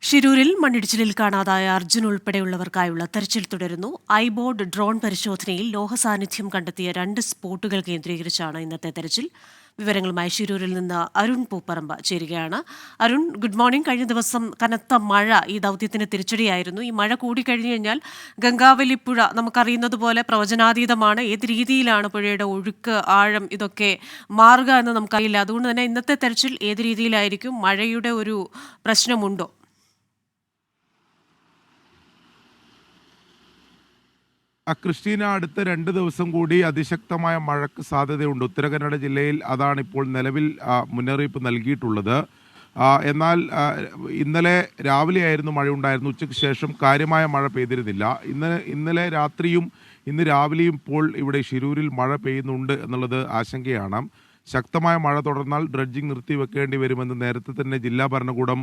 ഷിരൂരിൽ മണ്ണിടിച്ചിലിൽ കാണാതായ അർജുൻ ഉൾപ്പെടെയുള്ളവർക്കായുള്ള തെരച്ചിൽ തുടരുന്നു. ഐബോർഡ് ഡ്രോൺ പരിശോധനയിൽ ലോഹസാന്നിധ്യം കണ്ടെത്തിയ 2 സ്പോട്ടുകൾ കേന്ദ്രീകരിച്ചാണ് ഇന്നത്തെ തെരച്ചിൽ. വിവരങ്ങളുമായി ഷിരൂരിൽ നിന്ന് അരുൺ പൂപ്പറമ്പ് ചേരുകയാണ്. Arun, good morning. കഴിഞ്ഞ ദിവസം കനത്ത മഴ ഈ ദൗത്യത്തിന് തിരിച്ചടിയായിരുന്നു. ഈ മഴ കൂടിക്കഴിഞ്ഞു കഴിഞ്ഞാൽ ഗംഗാവലി പുഴ നമുക്കറിയുന്നത് പോലെ പ്രവചനാതീതമാണ്. ഏത് രീതിയിലാണ് പുഴയുടെ ഒഴുക്ക്, ആഴം ഇതൊക്കെ മാറുക എന്ന് നമുക്കറിയില്ല. അതുകൊണ്ട് തന്നെ ഇന്നത്തെ തെരച്ചിൽ ഏത് രീതിയിലായിരിക്കും? മഴയുടെ ഒരു പ്രശ്നമുണ്ടോ? ക്രിസ്റ്റീന, അടുത്ത 2 ദിവസം കൂടി അതിശക്തമായ മഴയ്ക്ക് സാധ്യതയുണ്ട്. ഉത്തര കന്നഡ ജില്ലയിൽ അതാണ് ഇപ്പോൾ നിലവിൽ മുന്നറിയിപ്പ് നൽകിയിട്ടുള്ളത്. എന്നാൽ ഇന്നലെ രാവിലെയായിരുന്നു മഴയുണ്ടായിരുന്നു. ഉച്ചയ്ക്ക് ശേഷം കാര്യമായ മഴ പെയ്തിരുന്നില്ല. ഇന്നലെ രാത്രിയും ഇന്ന് രാവിലെയും ഇപ്പോൾ ഇവിടെ ഷിരൂരിൽ മഴ പെയ്യുന്നുണ്ട് എന്നുള്ളത് ആശങ്കയാണ്. ശക്തമായ മഴ തുടർന്നാൽ ഡ്രഡ്ജിംഗ് നിർത്തിവെക്കേണ്ടി വരുമെന്ന് നേരത്തെ തന്നെ ജില്ലാ ഭരണകൂടം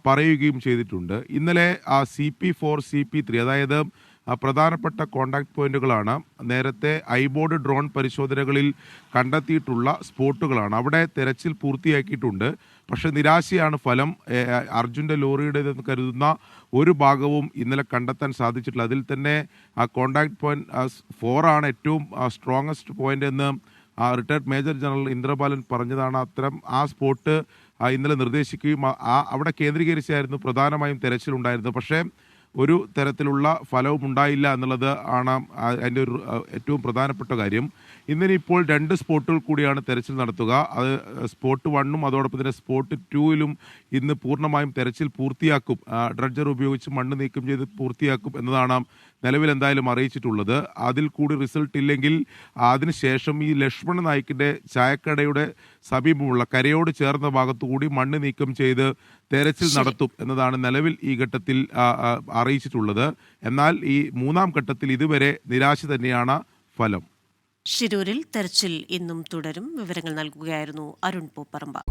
പറയുകയും ചെയ്തിട്ടുണ്ട്. ഇന്നലെ CP4, CP3 അതായത് പ്രധാനപ്പെട്ട കോണ്ടാക്ട് പോയിന്റുകളാണ് നേരത്തെ ഐബോർഡ് ഡ്രോൺ പരിശോധനകളിൽ കണ്ടെത്തിയിട്ടുള്ള സ്പോട്ടുകളാണ്. അവിടെ തെരച്ചിൽ പൂർത്തിയാക്കിയിട്ടുണ്ട്. പക്ഷേ നിരാശയാണ് ഫലം. അർജുൻ്റെ ലോറിയുടേതെന്ന് കരുതുന്ന ഒരു ഭാഗവും ഇന്നലെ കണ്ടെത്താൻ സാധിച്ചിട്ടില്ല. അതിൽ തന്നെ കോണ്ടാക്ട് പോയിന്റ് 4 ആണ് ഏറ്റവും സ്ട്രോങ്ങസ്റ്റ് പോയിന്റ് എന്ന് റിട്ടയർഡ് മേജർ ജനറൽ ഇന്ദ്രപാലൻ പറഞ്ഞതാണ്. അത്തരം ആ സ്പോട്ട് ഇന്നലെ നിർദ്ദേശിക്കുകയും അവിടെ കേന്ദ്രീകരിച്ചായിരുന്നു പ്രധാനമായും തെരച്ചിലുണ്ടായിരുന്നത്. പക്ഷേ ഒരു തരത്തിലുള്ള ഫലവും ഉണ്ടായില്ല എന്നുള്ളത് ആണ് അതിൻ്റെ ഒരു ഏറ്റവും പ്രധാനപ്പെട്ട കാര്യം. ഇന്നിനിപ്പോൾ 2 സ്പോട്ടുകൾ കൂടിയാണ് തെരച്ചിൽ നടത്തുക. അത് സ്പോട്ട് 1ഉം അതോടൊപ്പം തന്നെ സ്പോട്ട് 2ലും ഇന്ന് പൂർണ്ണമായും തെരച്ചിൽ പൂർത്തിയാക്കും. ഡ്രഡ്ജർ ഉപയോഗിച്ച് മണ്ണ് നീക്കം ചെയ്ത് പൂർത്തിയാക്കും എന്നതാണ് നിലവിൽ എന്തായാലും അറിയിച്ചിട്ടുള്ളത്. അതിൽ കൂടി റിസൾട്ട് ഇല്ലെങ്കിൽ അതിനുശേഷം ഈ ലക്ഷ്മണ നായിക്കിൻ്റെ ചായക്കടയുടെ സമീപമുള്ള കരയോട് ചേർന്ന ഭാഗത്തുകൂടി മണ്ണ് നീക്കം ചെയ്ത് തെരച്ചിൽ നടത്തും എന്നതാണ് നിലവിൽ ഈ ഘട്ടത്തിൽ അറിയിച്ചിട്ടുള്ളത്. എന്നാൽ ഈ 3ാം ഘട്ടത്തിൽ ഇതുവരെ നിരാശ തന്നെയാണ് ഫലം. ഷിരൂരിൽ തെരച്ചിൽ ഇന്നും തുടരും. വിവരങ്ങൾ നൽകുകയായിരുന്നു അരുൺ പൂപ്പറമ്പ്.